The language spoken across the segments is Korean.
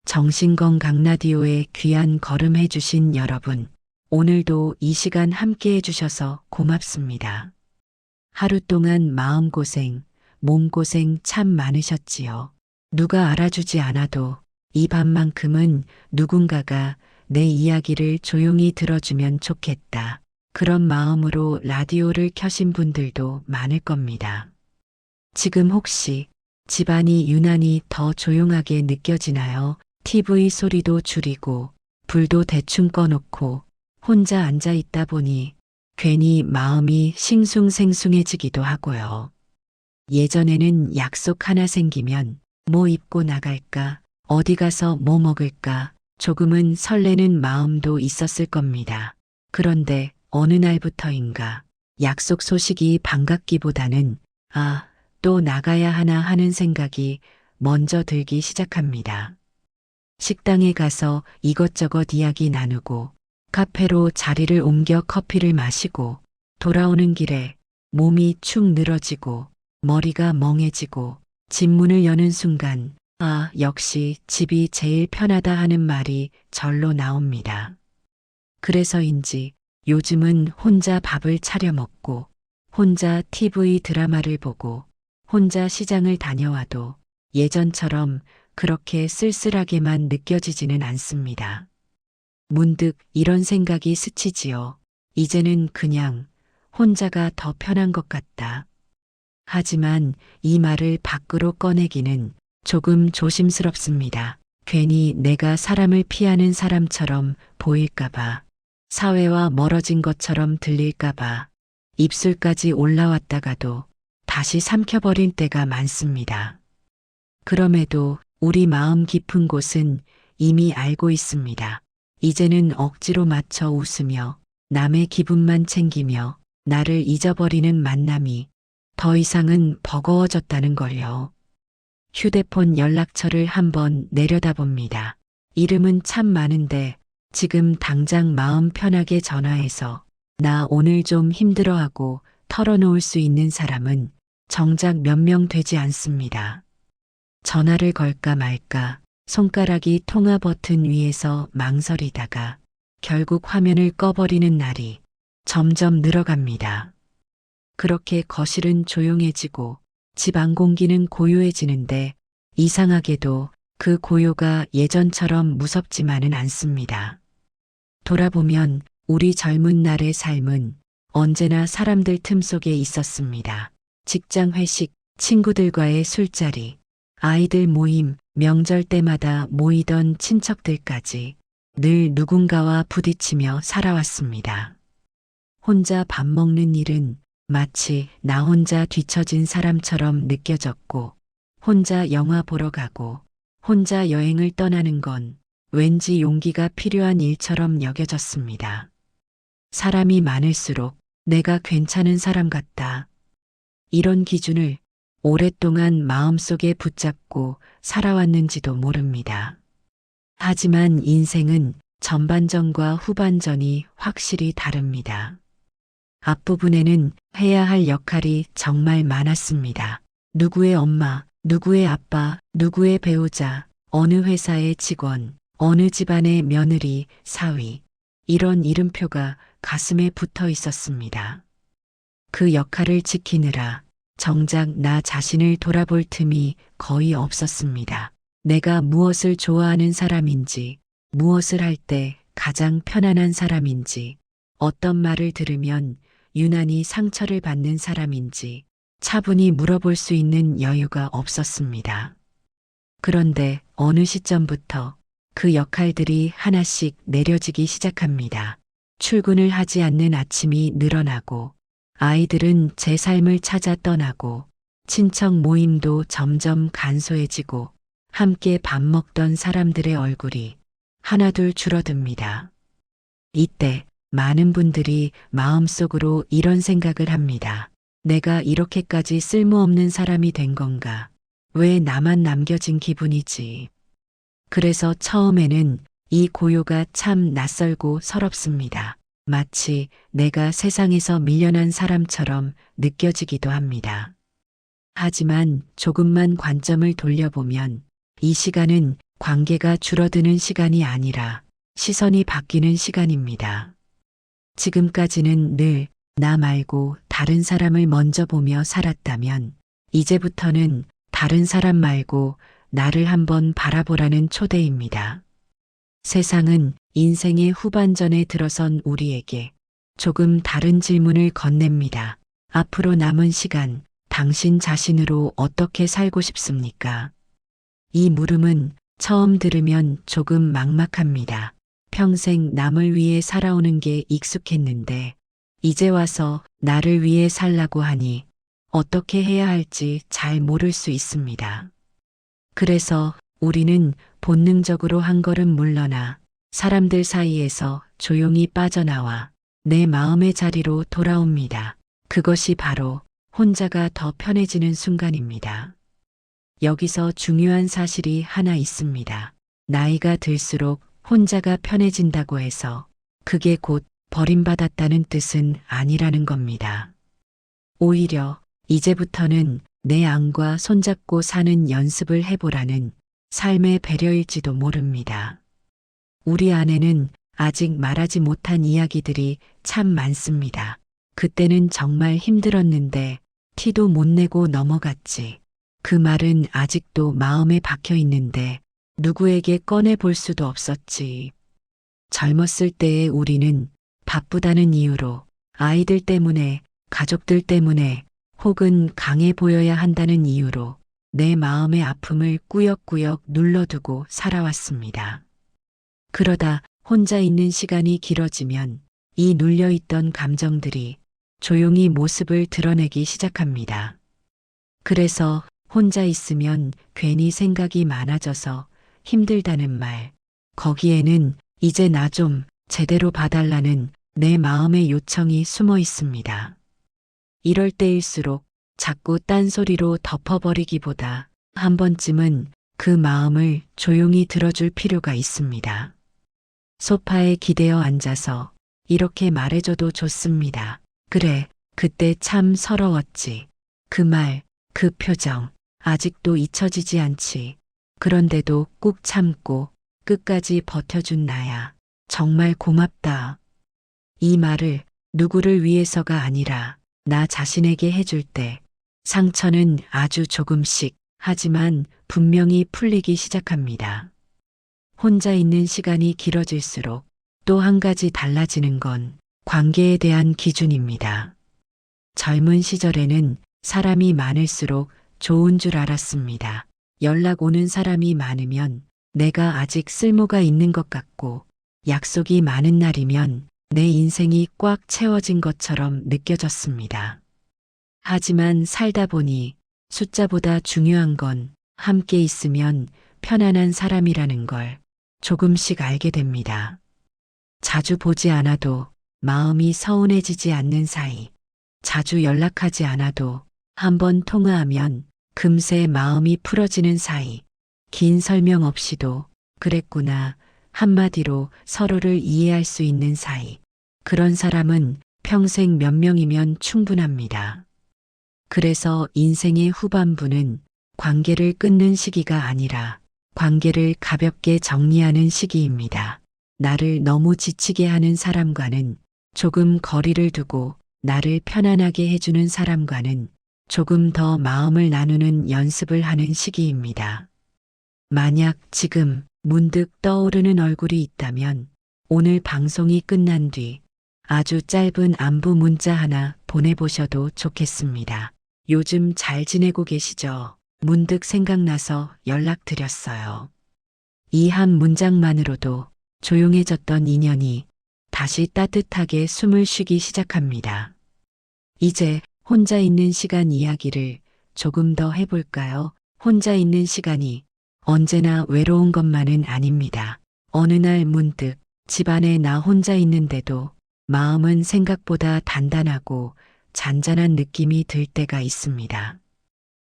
정신건강 라디오에 귀한 걸음해주신 여러분, 오늘도 이 시간 함께 해주셔서 고맙습니다. 하루 동안 마음고생, 몸고생 참 많으셨지요. 누가 알아주지 않아도 이 밤만큼은 누군가가 내 이야기를 조용히 들어주면 좋겠다. 그런 마음으로 라디오를 켜신 분들도 많을 겁니다. 지금 혹시 집안이 유난히 더 조용하게 느껴지나요? TV 소리도 줄이고 불도 대충 꺼놓고 혼자 앉아 있다 보니 괜히 마음이 싱숭생숭해지기도 하고요. 예전에는 약속 하나 생기면 뭐 입고 나갈까, 어디 가서 뭐 먹을까, 조금은 설레는 마음도 있었을 겁니다. 그런데 어느 날부터인가 약속 소식이 반갑기보다는 또 나가야 하나 하는 생각이 먼저 들기 시작합니다. 식당에 가서 이것저것 이야기 나누고 카페로 자리를 옮겨 커피를 마시고 돌아오는 길에 몸이 축 늘어지고 머리가 멍해지고 집 문을 여는 순간 역시 집이 제일 편하다 하는 말이 절로 나옵니다. 그래서인지 요즘은 혼자 밥을 차려 먹고 혼자 TV 드라마를 보고 혼자 시장을 다녀와도 예전처럼 그렇게 쓸쓸하게만 느껴지지는 않습니다. 문득 이런 생각이 스치지요. 이제는 그냥 혼자가 더 편한 것 같다. 하지만 이 말을 밖으로 꺼내기는 조금 조심스럽습니다. 괜히 내가 사람을 피하는 사람처럼 보일까봐, 사회와 멀어진 것처럼 들릴까봐 입술까지 올라왔다가도 다시 삼켜버린 때가 많습니다. 그럼에도 우리 마음 깊은 곳은 이미 알고 있습니다. 이제는 억지로 맞춰 웃으며 남의 기분만 챙기며 나를 잊어버리는 만남이 더 이상은 버거워졌다는 걸요. 휴대폰 연락처를 한번 내려다봅니다. 이름은 참 많은데 지금 당장 마음 편하게 전화해서 나 오늘 좀 힘들어하고 털어놓을 수 있는 사람은 정작 몇 명 되지 않습니다. 전화를 걸까 말까 손가락이 통화 버튼 위에서 망설이다가 결국 화면을 꺼버리는 날이 점점 늘어갑니다. 그렇게 거실은 조용해지고 집 안 공기는 고요해지는데 이상하게도 그 고요가 예전처럼 무섭지만은 않습니다. 돌아보면 우리 젊은 날의 삶은 언제나 사람들 틈 속에 있었습니다. 직장 회식, 친구들과의 술자리, 아이들 모임, 명절 때마다 모이던 친척들까지 늘 누군가와 부딪히며 살아왔습니다. 혼자 밥 먹는 일은 마치 나 혼자 뒤처진 사람처럼 느껴졌고, 혼자 영화 보러 가고, 혼자 여행을 떠나는 건 왠지 용기가 필요한 일처럼 여겨졌습니다. 사람이 많을수록 내가 괜찮은 사람 같다. 이런 기준을 오랫동안 마음속에 붙잡고 살아왔는지도 모릅니다. 하지만 인생은 전반전과 후반전이 확실히 다릅니다. 앞부분에는 해야 할 역할이 정말 많았습니다. 누구의 엄마, 누구의 아빠, 누구의 배우자, 어느 회사의 직원, 어느 집안의 며느리, 사위, 이런 이름표가 가슴에 붙어 있었습니다. 그 역할을 지키느라 정작 나 자신을 돌아볼 틈이 거의 없었습니다. 내가 무엇을 좋아하는 사람인지, 무엇을 할 때 가장 편안한 사람인지, 어떤 말을 들으면 유난히 상처를 받는 사람인지 차분히 물어볼 수 있는 여유가 없었습니다. 그런데 어느 시점부터 그 역할들이 하나씩 내려지기 시작합니다. 출근을 하지 않는 아침이 늘어나고 아이들은 제 삶을 찾아 떠나고 친척 모임도 점점 간소해지고 함께 밥 먹던 사람들의 얼굴이 하나둘 줄어듭니다. 이때 많은 분들이 마음속으로 이런 생각을 합니다. 내가 이렇게까지 쓸모없는 사람이 된 건가? 왜 나만 남겨진 기분이지? 그래서 처음에는 이 고요가 참 낯설고 서럽습니다. 마치 내가 세상에서 밀려난 사람처럼 느껴지기도 합니다. 하지만 조금만 관점을 돌려보면 이 시간은 관계가 줄어드는 시간이 아니라 시선이 바뀌는 시간입니다. 지금까지는 늘 나 말고 다른 사람을 먼저 보며 살았다면 이제부터는 다른 사람 말고 나를 한번 바라보라는 초대입니다. 세상은 인생의 후반전에 들어선 우리에게 조금 다른 질문을 건넵니다. 앞으로 남은 시간, 당신 자신으로 어떻게 살고 싶습니까? 이 물음은 처음 들으면 조금 막막합니다. 평생 남을 위해 살아오는 게 익숙했는데, 이제 와서 나를 위해 살라고 하니 어떻게 해야 할지 잘 모를 수 있습니다. 그래서 우리는 본능적으로 한 걸음 물러나 사람들 사이에서 조용히 빠져나와 내 마음의 자리로 돌아옵니다. 그것이 바로 혼자가 더 편해지는 순간입니다. 여기서 중요한 사실이 하나 있습니다. 나이가 들수록 혼자가 편해진다고 해서 그게 곧 버림받았다는 뜻은 아니라는 겁니다. 오히려 이제부터는 내 안과 손잡고 사는 연습을 해보라는 삶의 배려일지도 모릅니다. 우리 안에는 아직 말하지 못한 이야기들이 참 많습니다. 그때는 정말 힘들었는데 티도 못 내고 넘어갔지. 그 말은 아직도 마음에 박혀 있는데 누구에게 꺼내 볼 수도 없었지. 젊었을 때의 우리는 바쁘다는 이유로 아이들 때문에, 가족들 때문에, 혹은 강해 보여야 한다는 이유로 내 마음의 아픔을 꾸역꾸역 눌러두고 살아왔습니다. 그러다 혼자 있는 시간이 길어지면 이 눌려있던 감정들이 조용히 모습을 드러내기 시작합니다. 그래서 혼자 있으면 괜히 생각이 많아져서 힘들다는 말, 거기에는 이제 나 좀 제대로 봐달라는 내 마음의 요청이 숨어 있습니다. 이럴 때일수록 자꾸 딴소리로 덮어버리기보다 한 번쯤은 그 마음을 조용히 들어줄 필요가 있습니다. 소파에 기대어 앉아서 이렇게 말해줘도 좋습니다. 그래, 그때 참 서러웠지. 그 말, 그 표정, 아직도 잊혀지지 않지. 그런데도 꾹 참고 끝까지 버텨준 나야. 정말 고맙다. 이 말을 누구를 위해서가 아니라 나 자신에게 해줄 때 상처는 아주 조금씩 하지만 분명히 풀리기 시작합니다. 혼자 있는 시간이 길어질수록 또 한 가지 달라지는 건 관계에 대한 기준입니다. 젊은 시절에는 사람이 많을수록 좋은 줄 알았습니다. 연락 오는 사람이 많으면 내가 아직 쓸모가 있는 것 같고 약속이 많은 날이면 내 인생이 꽉 채워진 것처럼 느껴졌습니다. 하지만 살다 보니 숫자보다 중요한 건 함께 있으면 편안한 사람이라는 걸 조금씩 알게 됩니다. 자주 보지 않아도 마음이 서운해지지 않는 사이, 자주 연락하지 않아도 한번 통화하면 금세 마음이 풀어지는 사이, 긴 설명 없이도 그랬구나 한마디로 서로를 이해할 수 있는 사이, 그런 사람은 평생 몇 명이면 충분합니다. 그래서 인생의 후반부는 관계를 끊는 시기가 아니라 관계를 가볍게 정리하는 시기입니다. 나를 너무 지치게 하는 사람과는 조금 거리를 두고 나를 편안하게 해주는 사람과는 조금 더 마음을 나누는 연습을 하는 시기입니다. 만약 지금 문득 떠오르는 얼굴이 있다면 오늘 방송이 끝난 뒤 아주 짧은 안부 문자 하나 보내보셔도 좋겠습니다. 요즘 잘 지내고 계시죠? 문득 생각나서 연락드렸어요. 이 한 문장만으로도 조용해졌던 인연이 다시 따뜻하게 숨을 쉬기 시작합니다. 이제 혼자 있는 시간 이야기를 조금 더 해볼까요? 혼자 있는 시간이 언제나 외로운 것만은 아닙니다. 어느 날 문득 집안에 나 혼자 있는데도 마음은 생각보다 단단하고 잔잔한 느낌이 들 때가 있습니다.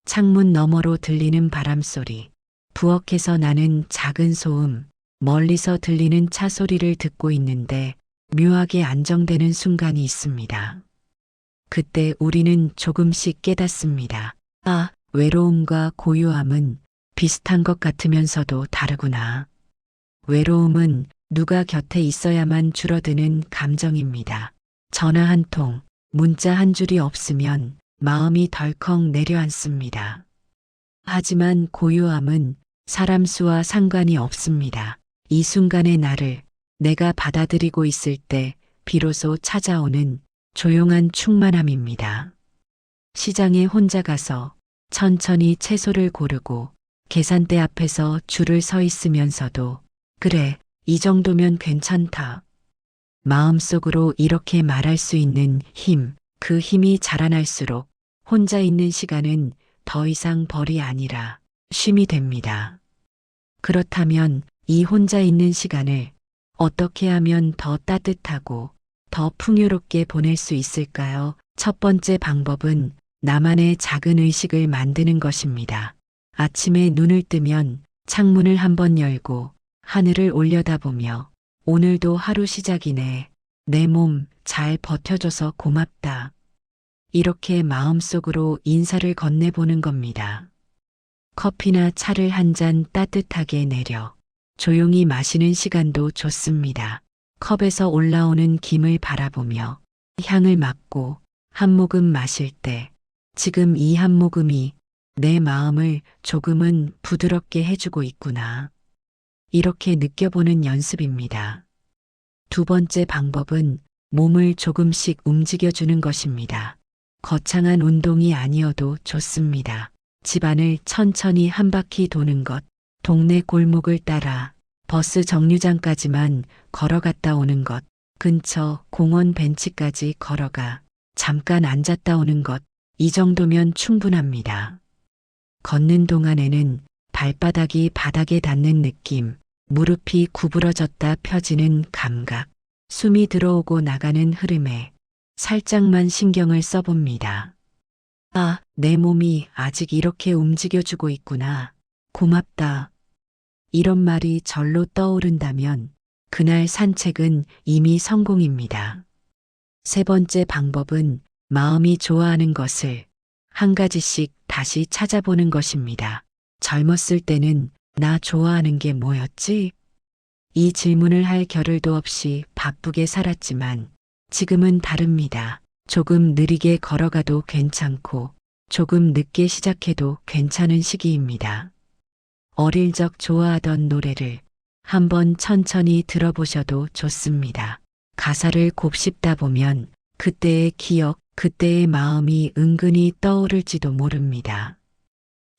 창문 너머로 들리는 바람소리, 부엌에서 나는 작은 소음, 멀리서 들리는 차 소리를 듣고 있는데 묘하게 안정되는 순간이 있습니다. 그때 우리는 조금씩 깨닫습니다. 아, 외로움과 고요함은 비슷한 것 같으면서도 다르구나. 외로움은 누가 곁에 있어야만 줄어드는 감정입니다. 전화 한 통, 문자 한 줄이 없으면 마음이 덜컥 내려앉습니다. 하지만 고요함은 사람 수와 상관이 없습니다. 이 순간의 나를 내가 받아들이고 있을 때 비로소 찾아오는 조용한 충만함입니다. 시장에 혼자 가서 천천히 채소를 고르고 계산대 앞에서 줄을 서 있으면서도 그래, 이 정도면 괜찮다. 마음속으로 이렇게 말할 수 있는 힘, 그 힘이 자라날수록 혼자 있는 시간은 더 이상 벌이 아니라 쉼이 됩니다. 그렇다면 이 혼자 있는 시간을 어떻게 하면 더 따뜻하고 더 풍요롭게 보낼 수 있을까요? 첫 번째 방법은 나만의 작은 의식을 만드는 것입니다. 아침에 눈을 뜨면 창문을 한번 열고 하늘을 올려다보며 오늘도 하루 시작이네. 내 몸 잘 버텨줘서 고맙다. 이렇게 마음속으로 인사를 건네보는 겁니다. 커피나 차를 한 잔 따뜻하게 내려 조용히 마시는 시간도 좋습니다. 컵에서 올라오는 김을 바라보며 향을 맡고 한 모금 마실 때 지금 이 한 모금이 내 마음을 조금은 부드럽게 해주고 있구나. 이렇게 느껴보는 연습입니다. 두 번째 방법은 몸을 조금씩 움직여주는 것입니다. 거창한 운동이 아니어도 좋습니다. 집안을 천천히 한 바퀴 도는 것, 동네 골목을 따라 버스 정류장까지만 걸어갔다 오는 것, 근처 공원 벤치까지 걸어가 잠깐 앉았다 오는 것, 이 정도면 충분합니다. 걷는 동안에는 발바닥이 바닥에 닿는 느낌, 무릎이 구부러졌다 펴지는 감각, 숨이 들어오고 나가는 흐름에 살짝만 신경을 써봅니다. 아, 내 몸이 아직 이렇게 움직여주고 있구나. 고맙다. 이런 말이 절로 떠오른다면 그날 산책은 이미 성공입니다. 세 번째 방법은 마음이 좋아하는 것을 한 가지씩 다시 찾아보는 것입니다. 젊었을 때는 나 좋아하는 게 뭐였지? 이 질문을 할 겨를도 없이 바쁘게 살았지만 지금은 다릅니다. 조금 느리게 걸어가도 괜찮고 조금 늦게 시작해도 괜찮은 시기입니다. 어릴 적 좋아하던 노래를 한번 천천히 들어보셔도 좋습니다. 가사를 곱씹다 보면 그때의 기억, 그때의 마음이 은근히 떠오를지도 모릅니다.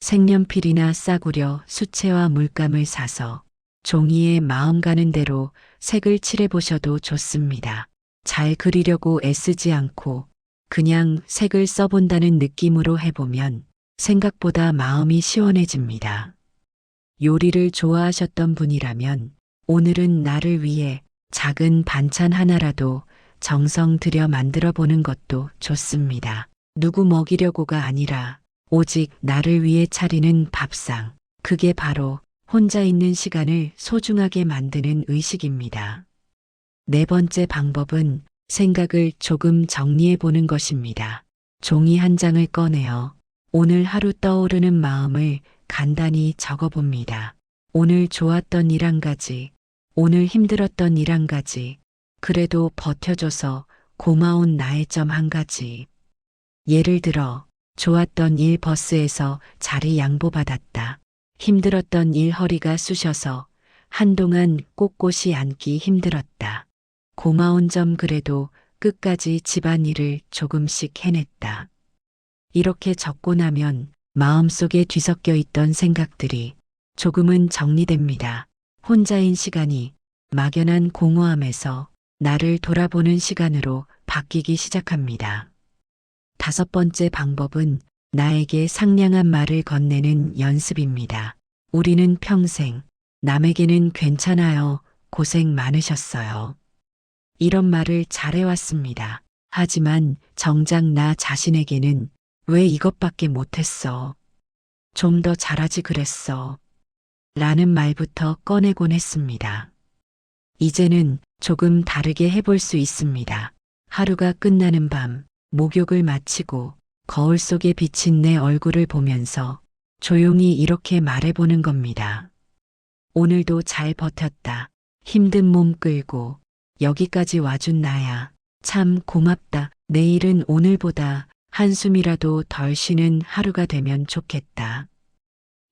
색연필이나 싸구려 수채화 물감을 사서 종이에 마음 가는 대로 색을 칠해보셔도 좋습니다. 잘 그리려고 애쓰지 않고 그냥 색을 써본다는 느낌으로 해보면 생각보다 마음이 시원해집니다. 요리를 좋아하셨던 분이라면 오늘은 나를 위해 작은 반찬 하나라도 정성 들여 만들어 보는 것도 좋습니다. 누구 먹이려고가 아니라 오직 나를 위해 차리는 밥상. 그게 바로 혼자 있는 시간을 소중하게 만드는 의식입니다. 네 번째 방법은 생각을 조금 정리해 보는 것입니다. 종이 한 장을 꺼내어 오늘 하루 떠오르는 마음을 간단히 적어 봅니다. 오늘 좋았던 일 한 가지, 오늘 힘들었던 일 한 가지, 그래도 버텨줘서 고마운 나의 점 한 가지. 예를 들어, 좋았던 일 버스에서 자리 양보받았다. 힘들었던 일 허리가 쑤셔서 한동안 꼿꼿이 앉기 힘들었다. 고마운 점 그래도 끝까지 집안일을 조금씩 해냈다. 이렇게 적고 나면 마음속에 뒤섞여 있던 생각들이 조금은 정리됩니다. 혼자인 시간이 막연한 공허함에서 나를 돌아보는 시간으로 바뀌기 시작합니다. 다섯 번째 방법은 나에게 상냥한 말을 건네는 연습입니다. 우리는 평생 남에게는 괜찮아요, 고생 많으셨어요. 이런 말을 잘해왔습니다. 하지만 정작 나 자신에게는 왜 이것밖에 못했어? 좀 더 잘하지 그랬어. 라는 말부터 꺼내곤 했습니다. 이제는 조금 다르게 해볼 수 있습니다. 하루가 끝나는 밤, 목욕을 마치고 거울 속에 비친 내 얼굴을 보면서 조용히 이렇게 말해보는 겁니다. 오늘도 잘 버텼다. 힘든 몸 끌고 여기까지 와준 나야. 참 고맙다. 내일은 오늘보다 한숨이라도 덜 쉬는 하루가 되면 좋겠다.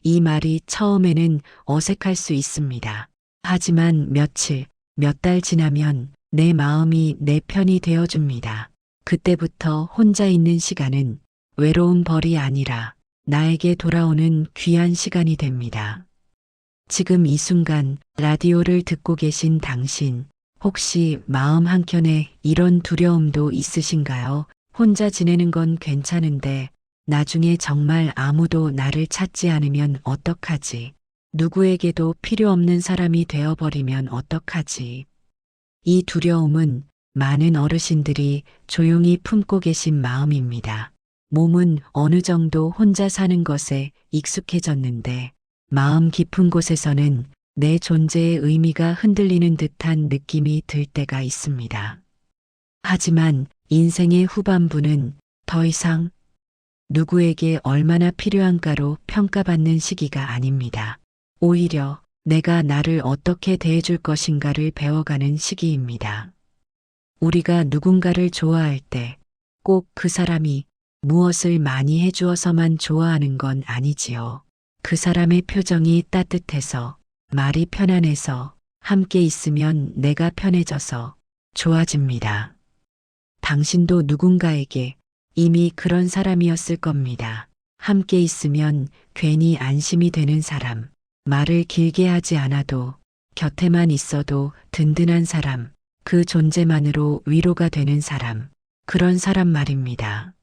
이 말이 처음에는 어색할 수 있습니다. 하지만 며칠, 몇 달 지나면 내 마음이 내 편이 되어줍니다. 그때부터 혼자 있는 시간은 외로운 벌이 아니라 나에게 돌아오는 귀한 시간이 됩니다. 지금 이 순간 라디오를 듣고 계신 당신, 혹시 마음 한켠에 이런 두려움도 있으신가요? 혼자 지내는 건 괜찮은데 나중에 정말 아무도 나를 찾지 않으면 어떡하지? 누구에게도 필요 없는 사람이 되어버리면 어떡하지? 이 두려움은 많은 어르신들이 조용히 품고 계신 마음입니다. 몸은 어느 정도 혼자 사는 것에 익숙해졌는데 마음 깊은 곳에서는 내 존재의 의미가 흔들리는 듯한 느낌이 들 때가 있습니다. 하지만 인생의 후반부는 더 이상 누구에게 얼마나 필요한가로 평가받는 시기가 아닙니다. 오히려 내가 나를 어떻게 대해줄 것인가를 배워가는 시기입니다. 우리가 누군가를 좋아할 때 꼭 그 사람이 무엇을 많이 해주어서만 좋아하는 건 아니지요. 그 사람의 표정이 따뜻해서, 말이 편안해서, 함께 있으면 내가 편해져서 좋아집니다. 당신도 누군가에게 이미 그런 사람이었을 겁니다. 함께 있으면 괜히 안심이 되는 사람, 말을 길게 하지 않아도 곁에만 있어도 든든한 사람, 그 존재만으로 위로가 되는 사람, 그런 사람 말입니다.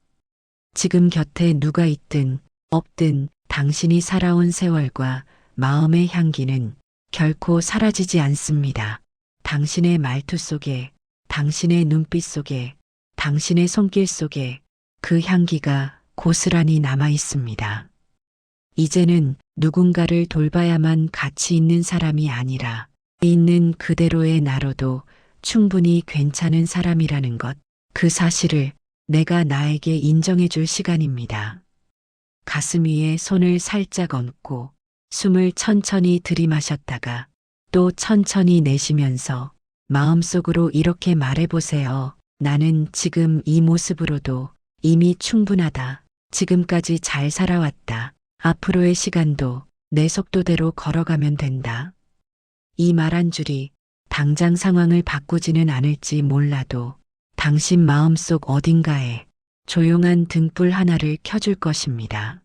지금 곁에 누가 있든 없든 당신이 살아온 세월과 마음의 향기는 결코 사라지지 않습니다. 당신의 말투 속에, 당신의 눈빛 속에, 당신의 손길 속에 그 향기가 고스란히 남아 있습니다. 이제는 누군가를 돌봐야만 가치 있는 사람이 아니라 있는 그대로의 나로도 충분히 괜찮은 사람이라는 것, 그 사실을 내가 나에게 인정해 줄 시간입니다. 가슴 위에 손을 살짝 얹고 숨을 천천히 들이마셨다가 또 천천히 내쉬면서 마음속으로 이렇게 말해보세요. 나는 지금 이 모습으로도 이미 충분하다. 지금까지 잘 살아왔다. 앞으로의 시간도 내 속도대로 걸어가면 된다. 이 말 한 줄이 당장 상황을 바꾸지는 않을지 몰라도 당신 마음속 어딘가에 조용한 등불 하나를 켜줄 것입니다.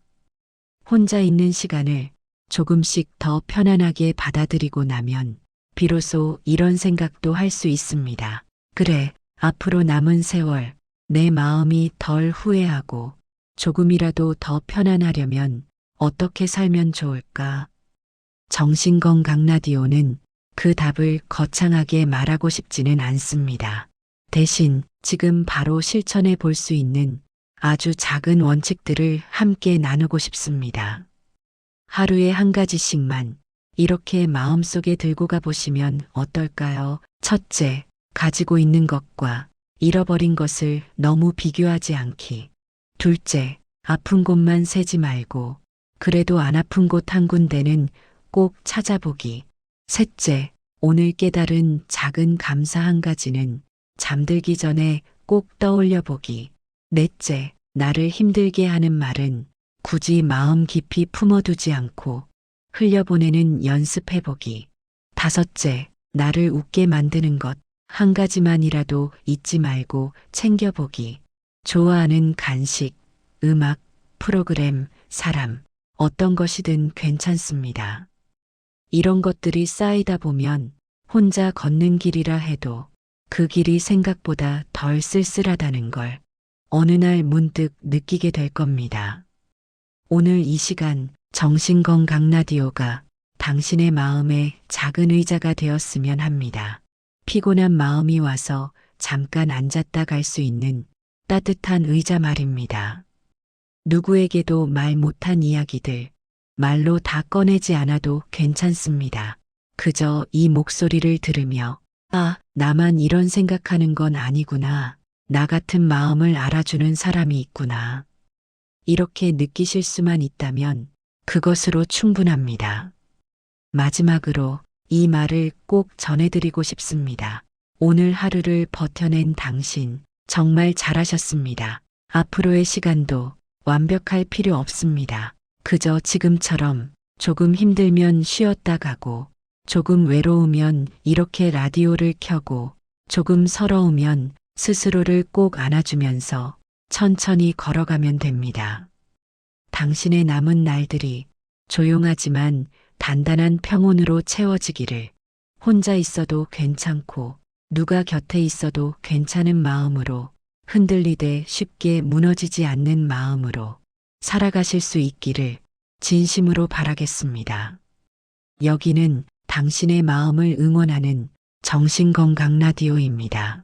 혼자 있는 시간을 조금씩 더 편안하게 받아들이고 나면 비로소 이런 생각도 할 수 있습니다. 그래, 앞으로 남은 세월 내 마음이 덜 후회하고 조금이라도 더 편안하려면 어떻게 살면 좋을까? 정신건강 라디오는 그 답을 거창하게 말하고 싶지는 않습니다. 대신 지금 바로 실천해 볼 수 있는 아주 작은 원칙들을 함께 나누고 싶습니다. 하루에 한 가지씩만 이렇게 마음속에 들고 가보시면 어떨까요? 첫째, 가지고 있는 것과 잃어버린 것을 너무 비교하지 않기. 둘째, 아픈 곳만 세지 말고 그래도 안 아픈 곳 한 군데는 꼭 찾아보기. 셋째, 오늘 깨달은 작은 감사 한 가지는 잠들기 전에 꼭 떠올려 보기. 넷째, 나를 힘들게 하는 말은 굳이 마음 깊이 품어두지 않고 흘려보내는 연습해 보기. 다섯째, 나를 웃게 만드는 것 한 가지만이라도 잊지 말고 챙겨보기. 좋아하는 간식, 음악, 프로그램, 사람, 어떤 것이든 괜찮습니다. 이런 것들이 쌓이다 보면 혼자 걷는 길이라 해도 그 길이 생각보다 덜 쓸쓸하다는 걸 어느 날 문득 느끼게 될 겁니다. 오늘 이 시간 정신건강 라디오가 당신의 마음에 작은 의자가 되었으면 합니다. 피곤한 마음이 와서 잠깐 앉았다 갈 수 있는 따뜻한 의자 말입니다. 누구에게도 말 못한 이야기들, 말로 다 꺼내지 않아도 괜찮습니다. 그저 이 목소리를 들으며, 아, 나만 이런 생각하는 건 아니구나. 나 같은 마음을 알아주는 사람이 있구나. 이렇게 느끼실 수만 있다면 그것으로 충분합니다. 마지막으로 이 말을 꼭 전해드리고 싶습니다. 오늘 하루를 버텨낸 당신, 정말 잘하셨습니다. 앞으로의 시간도 완벽할 필요 없습니다. 그저 지금처럼 조금 힘들면 쉬었다 가고, 조금 외로우면 이렇게 라디오를 켜고, 조금 서러우면 스스로를 꼭 안아주면서 천천히 걸어가면 됩니다. 당신의 남은 날들이 조용하지만 단단한 평온으로 채워지기를, 혼자 있어도 괜찮고 누가 곁에 있어도 괜찮은 마음으로, 흔들리되 쉽게 무너지지 않는 마음으로 살아가실 수 있기를 진심으로 바라겠습니다. 여기는 당신의 마음을 응원하는 정신건강 라디오입니다.